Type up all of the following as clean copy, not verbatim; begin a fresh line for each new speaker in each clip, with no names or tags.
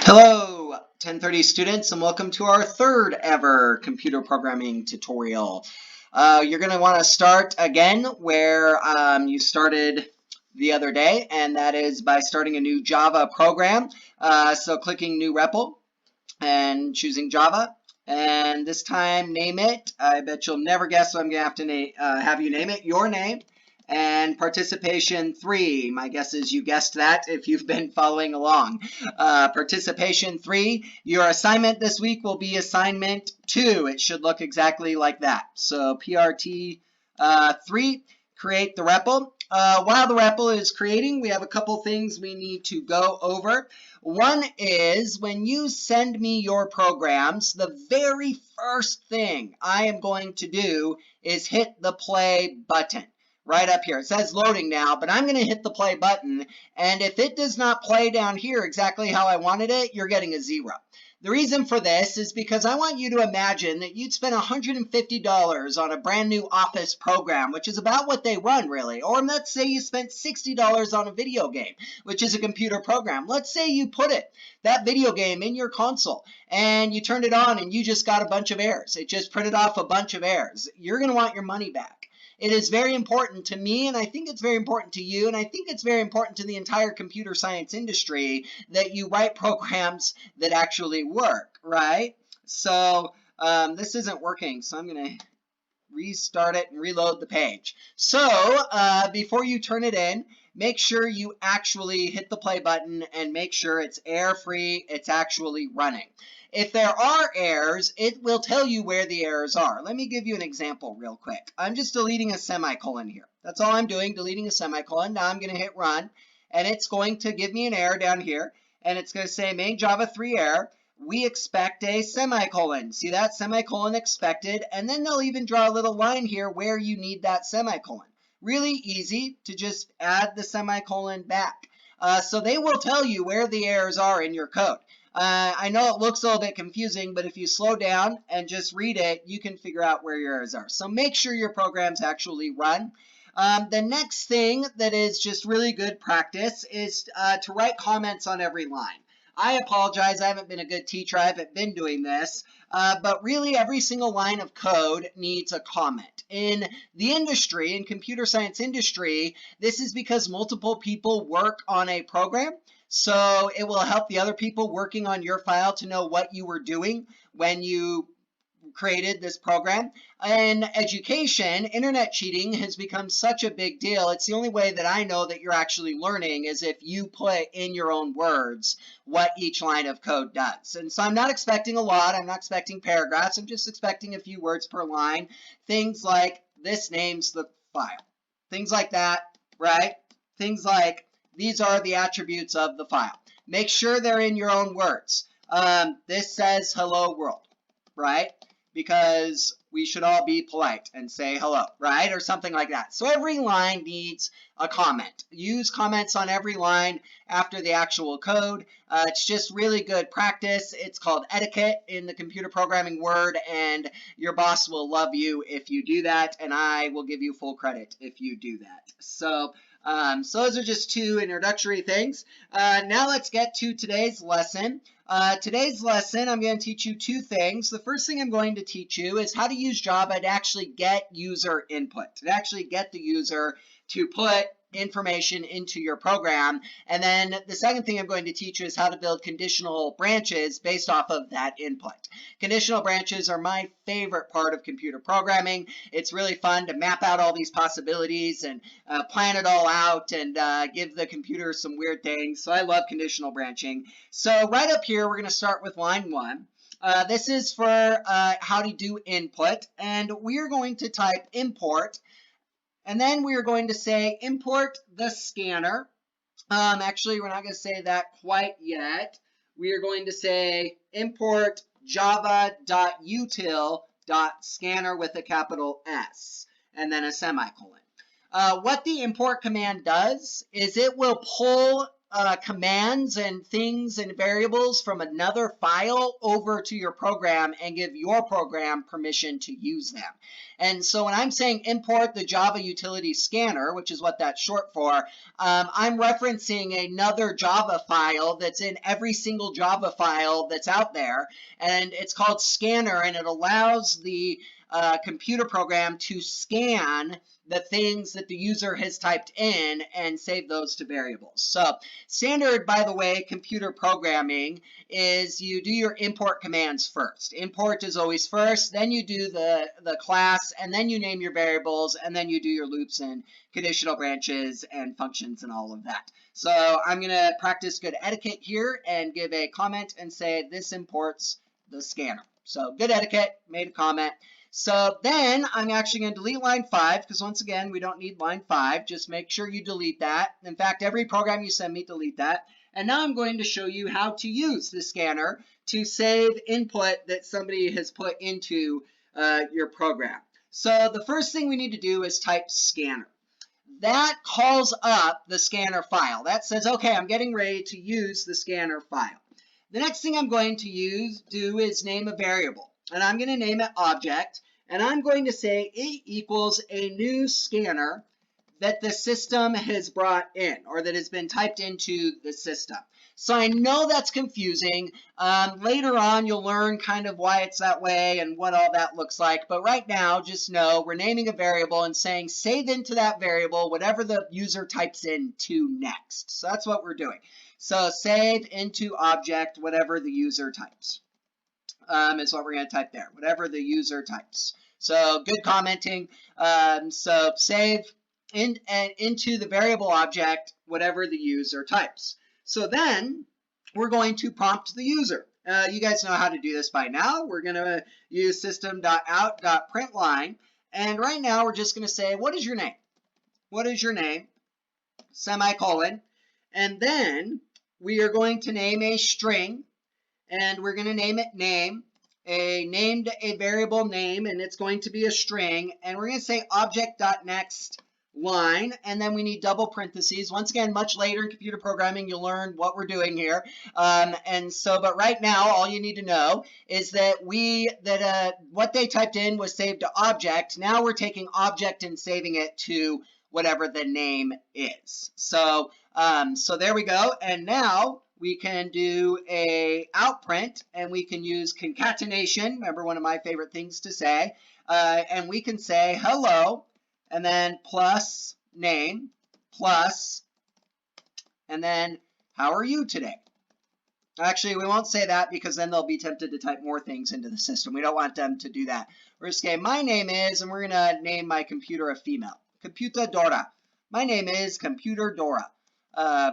Hello, 1030 students, and welcome to our third ever computer programming tutorial. You're going to want to start again where you started the other day, and that is by starting a new Java program. So clicking New REPL and choosing Java. And this time, name it. I bet you'll never guess what I'm going to have to have you name it. Your name. And participation 3. My guess is you guessed that if you've been following along. Participation 3. Your assignment this week will be assignment 2. It should look exactly like that. So PRT 3. Create the REPL. While the REPL is creating, we have a couple things we need to go over. One is when you send me your programs, the very first thing I am going to do is hit the play button. Right up here. It says loading now, but I'm going to hit the play button, and if it does not play down here exactly how I wanted it, you're getting a 0. The reason for this is because I want you to imagine that you'd spend $150 on a brand new Office program, which is about what they run really. Or let's say you spent $60 on a video game, which is a computer program. Let's say you put that video game in your console and you turned it on and you just got a bunch of errors. It just printed off a bunch of errors. You're going to want your money back. It is very important to me, and I think it's very important to you, and I think it's very important to the entire computer science industry that you write programs that actually work, right? So this isn't working, so I'm going to restart it and reload the page. So before you turn it in, make sure you actually hit the play button and make sure it's error-free, it's actually running. If there are errors, it will tell you where the errors are. Let me give you an example real quick. I'm just deleting a semicolon here. That's all I'm doing, deleting a semicolon. Now I'm going to hit run, and it's going to give me an error down here, and it's going to say main Java 3 error. We expect a semicolon. See that? Semicolon expected. And then they'll even draw a little line here where you need that semicolon. Really easy to just add the semicolon back. So they will tell you where the errors are in your code. I know it looks a little bit confusing, but if you slow down and just read it, you can figure out where your errors are. So make sure your programs actually run. The next thing that is just really good practice is to write comments on every line. I apologize, I haven't been a good teacher, I haven't been doing this, but really every single line of code needs a comment. In the industry, in computer science industry, this is because multiple people work on a program, so it will help the other people working on your file to know what you were doing when you created this program. In education, internet cheating has become such a big deal. It's the only way that I know that you're actually learning is if you put in your own words what each line of code does. And so I'm not expecting a lot. I'm not expecting paragraphs. I'm just expecting a few words per line. Things like this names the file. Things like that, right? Things like these are the attributes of the file. Make sure they're in your own words. This says hello world, right? Because we should all be polite and say hello, right? Or something like that. So every line needs a comment. Use comments on every line after the actual code. It's just really good practice. It's called etiquette in the computer programming word, and your boss will love you if you do that, and I will give you full credit if you do that. So those are just two introductory things. Now let's get to today's lesson. Today's lesson, I'm going to teach you two things. The first thing I'm going to teach you is how to use Java to actually get user input, to actually get the user to put information into your program. And then the second thing I'm going to teach you is how to build conditional branches based off of that input. Conditional branches are my favorite part of computer programming. It's really fun to map out all these possibilities and plan it all out and give the computer some weird things. So I love conditional branching. So right up here, we're going to start with line 1. This is for how to do input, and we're going to type import, and then we're going to say import the scanner. Actually, we're not going to say that quite yet. We are going to say import java.util.scanner with a capital S, and then a semicolon. What the import command does is it will pull commands and things and variables from another file over to your program and give your program permission to use them. And so when I'm saying import the Java utility scanner, which is what that's short for, I'm referencing another Java file that's in every single Java file that's out there, and it's called scanner, and it allows the computer program to scan the things that the user has typed in and save those to variables. So standard, by the way, computer programming is you do your import commands first. Import is always first, then you do the class, and then you name your variables, and then you do your loops and conditional branches and functions and all of that. So I'm going to practice good etiquette here and give a comment and say this imports the scanner. So good etiquette, made a comment. So then I'm actually going to delete line 5 because once again, we don't need line 5. Just make sure you delete that. In fact, every program you send me, delete that. And now I'm going to show you how to use the scanner to save input that somebody has put into your program. So the first thing we need to do is type scanner. That calls up the scanner file. That says, okay, I'm getting ready to use the scanner file. The next thing I'm going to do is name a variable. And I'm going to name it object, and I'm going to say it equals a new scanner that the system has brought in, or that has been typed into the system. So I know that's confusing. Later on, you'll learn kind of why it's that way and what all that looks like. But right now, just know we're naming a variable and saying save into that variable whatever the user types in to next. So that's what we're doing. So save into object whatever the user types. Is what we're going to type there, whatever the user types. So good commenting. So save into the variable object whatever the user types. So then we're going to prompt the user. You guys know how to do this by now. We're going to use system.out.println. And right now we're just going to say, what is your name? What is your name? Semicolon. And then we are going to name a string. And we're going to name it name, named a variable name, and it's going to be a string. And we're going to say object.next line, and then we need double parentheses. Once again, much later in computer programming, you'll learn what we're doing here. But right now, all you need to know is that what they typed in was saved to object. Now we're taking object and saving it to whatever the name is. So there we go. And now we can do a outprint, and we can use concatenation. Remember, one of my favorite things to say. And we can say hello, and then plus name, plus, and then how are you today? Actually, we won't say that because then they'll be tempted to type more things into the system. We don't want them to do that. We're just saying my name is, and we're going to name my computer a female. Computadora. My name is Computadora.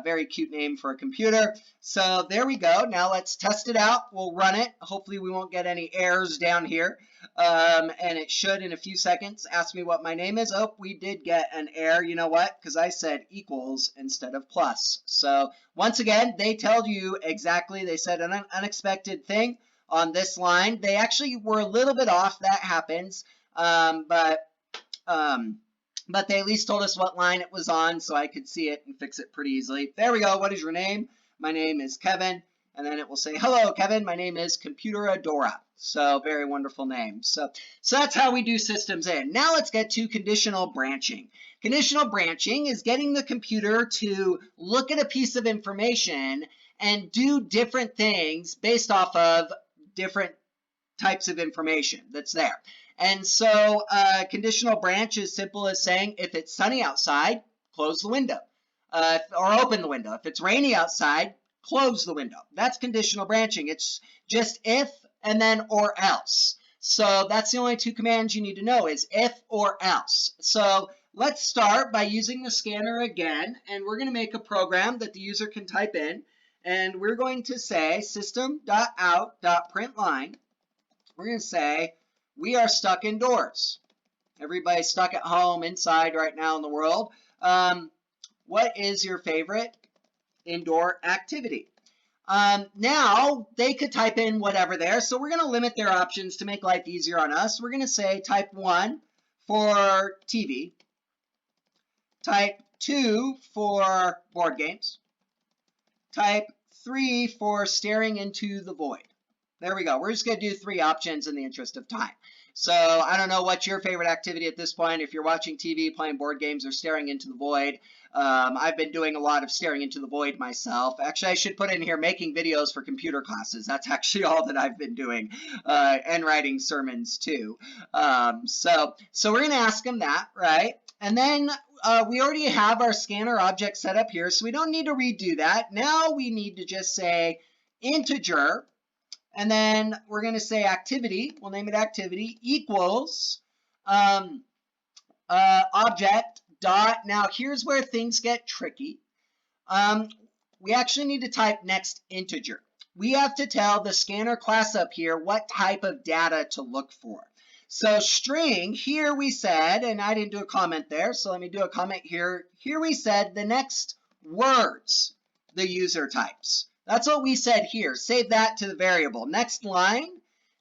Very cute name for a computer. So there we go. Now let's test it out. We'll run it. Hopefully we won't get any errors down here. And it should in a few seconds ask me what my name is. Oh, we did get an error. You know what? Because I said equals instead of plus. So once again, they tell you exactly. They said an unexpected thing on this line. They actually were a little bit off. That happens. But they at least told us what line it was on, so I could see it and fix it pretty easily. There we go. What is your name? My name is Kevin. And then it will say, hello, Kevin. My name is Computadora. So very wonderful name. So that's how we do systems in. Now let's get to conditional branching. Conditional branching is getting the computer to look at a piece of information and do different things based off of different types of information that's there. And so conditional branch is simple as saying if it's sunny outside, close the window or open the window. If it's rainy outside, close the window. That's conditional branching. It's just if and then or else. So that's the only two commands you need to know is if or else. So let's start by using the scanner again, and we're going to make a program that the user can type in, and we're going to say system.out.println. We're going to say we are stuck indoors. Everybody's stuck at home, inside right now in the world. What is your favorite indoor activity? Now, they could type in whatever there, so we're going to limit their options to make life easier on us. We're going to say type 1 for TV, type 2 for board games, type 3 for staring into the void. There we go. We're just going to do 3 options in the interest of time. So I don't know what's your favorite activity at this point. If you're watching TV, playing board games, or staring into the void. I've been doing a lot of staring into the void myself. Actually, I should put in here making videos for computer classes. That's actually all that I've been doing, and writing sermons too. So we're going to ask them that, right? And then we already have our scanner object set up here, so we don't need to redo that. Now we need to just say integer. And then we're going to say activity, we'll name it activity, equals object dot. Now here's where things get tricky. We actually need to type next integer. We have to tell the scanner class up here what type of data to look for. So string, here we said, and I didn't do a comment there, so let me do a comment here. Here we said the next words the user types. That's what we said here. Save that to the variable. Next line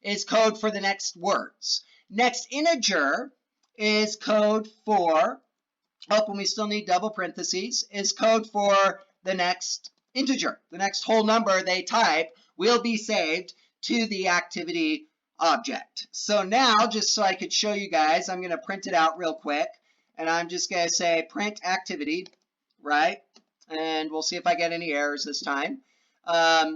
is code for the next words. Next integer is code for, and we still need double parentheses, is code for the next integer. The next whole number they type will be saved to the activity object. So now, just so I could show you guys, I'm going to print it out real quick. And I'm just going to say print activity, right? And we'll see if I get any errors this time.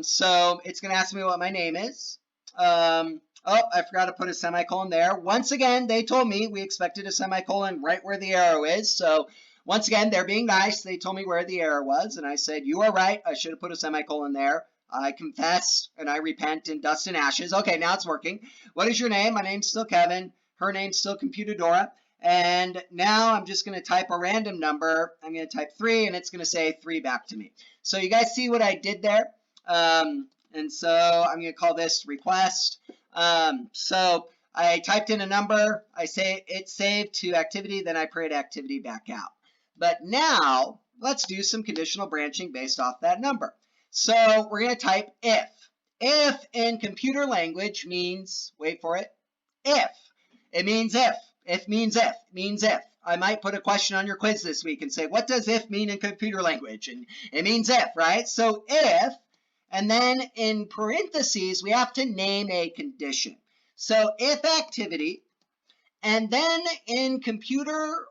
So it's going to ask me what my name is. Oh, I forgot to put a semicolon there. Once again, they told me we expected a semicolon right where the arrow is. So once again, they're being nice. They told me where the error was, and I said, you are right. I should have put a semicolon there. I confess, and I repent in dust and ashes. Okay, now it's working. What is your name? My name's still Kevin. Her name's still Computadora. And now I'm just going to type a random number. I'm going to type 3, and it's going to say 3 back to me. So you guys see what I did there? And so I'm going to call this request. So I typed in a number. I say it's saved to activity. Then I print activity back out. But now let's do some conditional branching based off that number. So we're going to type if. If in computer language means, wait for it, if. It means if. If means if. It means if. I might put a question on your quiz this week and say, what does if mean in computer language? And it means if, right? So if, and then in parentheses, we have to name a condition. So if activity, and then in computer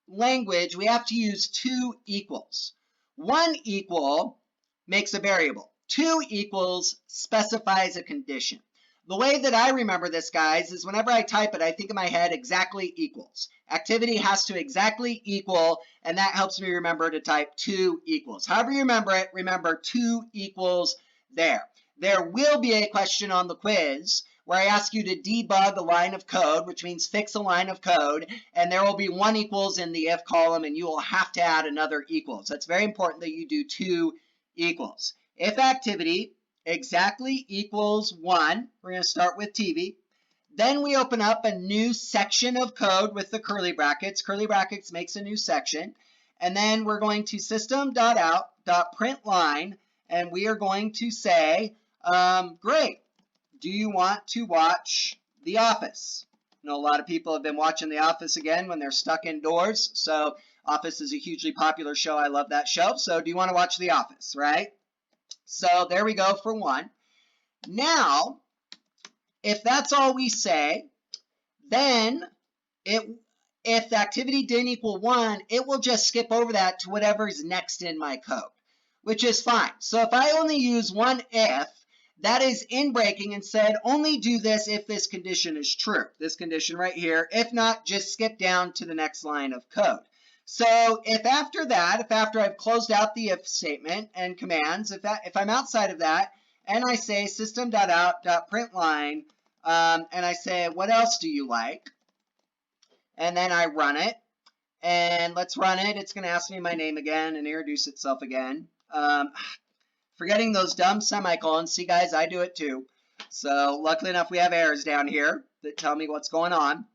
language, we have to use 2 equals. 1 equal makes a variable. 2 equals specifies a condition. The way that I remember this, guys, is whenever I type it, I think in my head exactly equals. Activity has to exactly equal, and that helps me remember to type 2 equals. However you remember it, remember 2 equals there. There will be a question on the quiz where I ask you to debug a line of code, which means fix a line of code, and there will be 1 equals in the if column, and you will have to add another equals. That's very important that you do 2 equals. If activity exactly equals 1, we're going to start with TV. Then we open up a new section of code with the curly brackets. Curly brackets makes a new section. And then we're going to system.out.println, and we are going to say, great, do you want to watch The Office? I know a lot of people have been watching The Office again when they're stuck indoors. So Office is a hugely popular show. I love that show. So do you want to watch The Office, right? So there we go for 1. Now, if that's all we say, then if the activity didn't equal 1, it will just skip over that to whatever's next in my code, which is fine. So if I only use 1 if, that is in breaking and said only do this if this condition is true. This condition right here. If not, just skip down to the next line of code. So if after that, if after I've closed out the if statement and commands, if I'm outside of that, and I say system.out.println, and I say, what else do you like? And then I run it. And let's run it. It's going to ask me my name again and introduce itself again. Forgetting those dumb semicolons. See, guys, I do it too. So luckily enough, we have errors down here that tell me what's going on.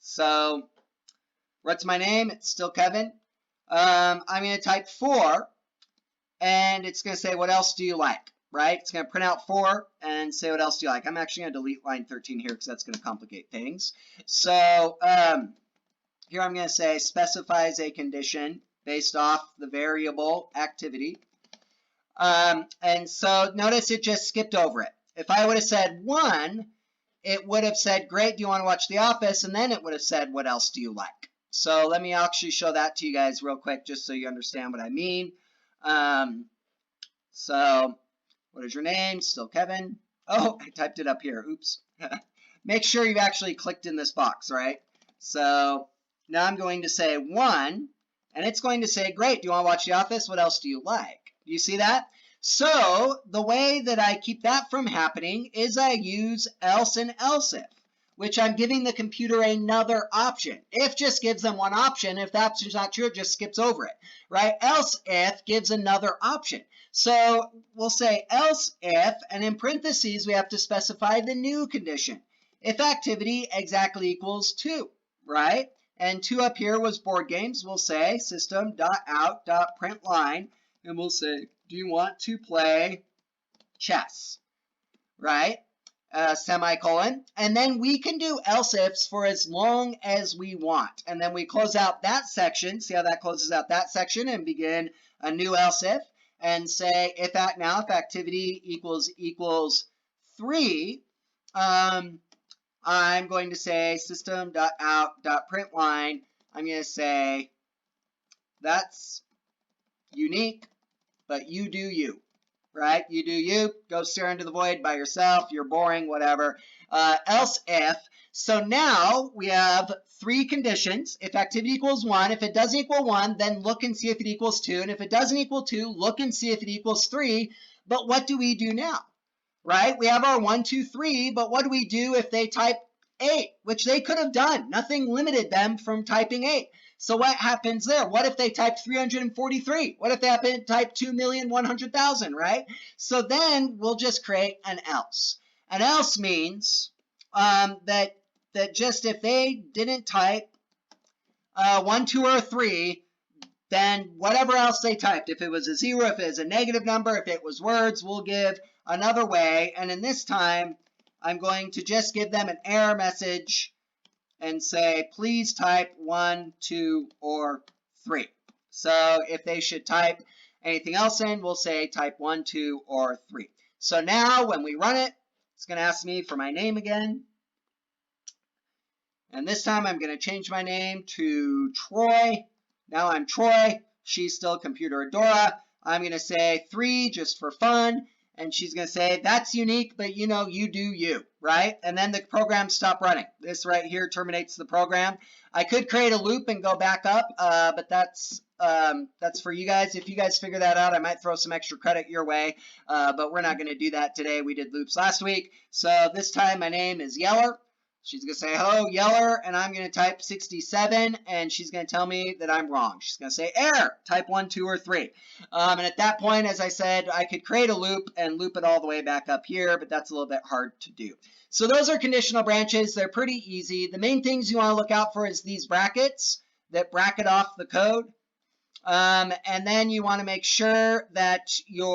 So what's my name? It's still Kevin. I'm going to type 4, and it's going to say, what else do you like? Right? It's going to print out 4 and say, what else do you like? I'm actually going to delete line 13 here because that's going to complicate things. So here I'm going to say specifies a condition based off the variable activity. And so notice it just skipped over it. If I would have said 1, it would have said, great, do you want to watch The Office? And then it would have said, what else do you like? So let me actually show that to you guys real quick just so you understand what I mean. So what is your name? Still Kevin. Oh, I typed it up here. Oops. Make sure you actually clicked in this box, right? So now I'm going to say 1, and it's going to say, great, do you want to watch The Office? What else do you like? Do you see that? So the way that I keep that from happening is I use else and else if, which I'm giving the computer another option. If just gives them one option. If the option's not true, it just skips over it, right? Else if gives another option. So we'll say else if, and in parentheses, we have to specify the new condition. If activity exactly equals 2, right? And 2 up here was board games. We'll say system.out.println, and we'll say, do you want to play chess, right? Semicolon. And then we can do else ifs for as long as we want. And then we close out that section. See how that closes out that section, and begin a new else if, and say if activity equals 3, I'm going to say system.out.println. I'm going to say that's unique, but you do you, right? You do you. Go stare into the void by yourself. You're boring, whatever. Else if. So now we have 3 conditions. If activity equals 1, if it doesn't equal 1, then look and see if it equals 2. And if it doesn't equal 2, look and see if it equals 3. But what do we do now? Right? We have our 1, 2, 3, but what do we do if they type 8, which they could have done? Nothing limited them from typing 8. So what happens there? What if they typed 343? What if they typed 2,100,000, right? So then we'll just create an else. An else means that just if they didn't type 1, 2, or 3, then whatever else they typed, if it was a 0, if it was a negative number, if it was words, we'll give another way. And in this time, I'm going to just give them an error message and say, please type 1, 2, or 3. So if they should type anything else in, we'll say type 1, 2, or 3. So now when we run it, it's going to ask me for my name again. And this time I'm going to change my name to Troy. Now I'm Troy. She's still Computer Adora. I'm going to say 3 just for fun. And she's going to say, that's unique, but you know, you do you, right? And then the program stopped running. This right here terminates the program. I could create a loop and go back up, but that's for you guys. If you guys figure that out, I might throw some extra credit your way, but we're not going to do that today. We did loops last week. So this time my name is Yeller. She's going to say, hello, Yeller, and I'm going to type 67, and she's going to tell me that I'm wrong. She's going to say, error, type 1, 2, or 3. And at that point, as I said, I could create a loop and loop it all the way back up here, but that's a little bit hard to do. So those are conditional branches. They're pretty easy. The main things you want to look out for is these brackets that bracket off the code. And then you want to make sure that you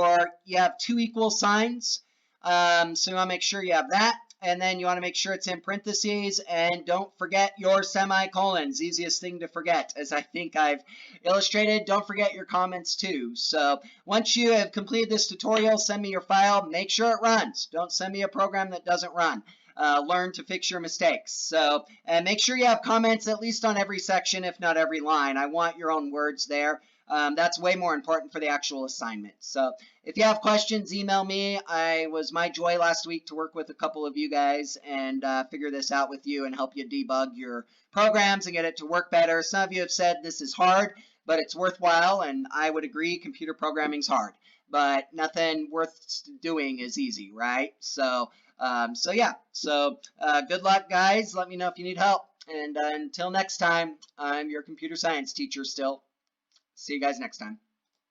have 2 equal signs. So you want to make sure you have that. And then you want to make sure it's in parentheses, and don't forget your semicolons. Easiest thing to forget, as I think I've illustrated. Don't forget your comments too. So once you have completed this tutorial, send me your file. Make sure it runs. Don't send me a program that doesn't run. Learn to fix your mistakes. So, and make sure you have comments at least on every section, if not every line. I want your own words there. That's way more important for the actual assignment. So if you have questions, email me. It was my joy last week to work with a couple of you guys and figure this out with you and help you debug your programs and get it to work better. Some of you have said this is hard, but it's worthwhile, and I would agree computer programming's hard, but nothing worth doing is easy, right? So yeah. So good luck, guys. Let me know if you need help. And until next time, I'm your computer science teacher still. See you guys next time.